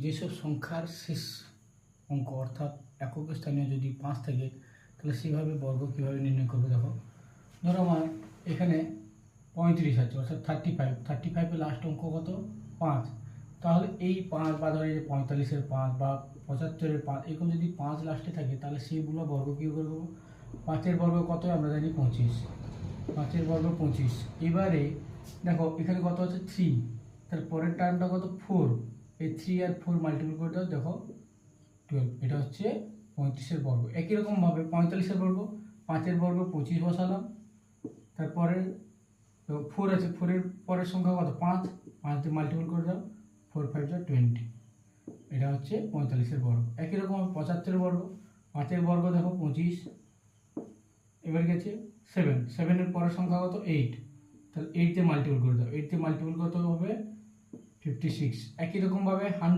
যেসব সংখ্যার শেষ অঙ্ক অর্থাৎ একক স্থানীয় যদি 5 থাকে তাহলে সেভাবে বর্গ কীভাবে নির্ণয় করবে দেখো। ধরো আমার এখানে 35 আছে অর্থাৎ 35 লাস্ট অঙ্ক কত 5, তাহলে এই 5 বা ধরো এই 45-এর 5 বা 75-এর 5 এরকম যদি 5 লাস্টে থাকে তাহলে সেইগুলো বর্গ কী করবো। 5-এর বর্গ কত আমরা জানি 25, 5-এর বর্গ 25। এবারে দেখো এখানে কত আছে 3, তার পরের টার্মটা কত 4, এই 3 আর 4 মাল্টিপ্লাই করে দাও দেখো 12, এটা হচ্ছে 35-এর বর্গ। একই রকমভাবে 45-এর বর্গ, 5-এর বর্গ 25 বসালাম, তারপরে 4 আছে, 4-এর পরের সংখ্যা কত 5, 5 দিয়ে মাল্টিপ্লাই করে দাও 4 5 যা 20, এটা হচ্ছে 45-এর বর্গ। একই রকম 75-এর বর্গ, 5-এর বর্গ দেখো 25, এবার গেছে 7, 7-এর পরের সংখ্যা কত 8, তাহলে 8 দিয়ে মাল্টিপ্লাই করে দাও, 8 দিয়ে মাল্টিপ্লাই কত হবে 56। একই রকমভাবে 100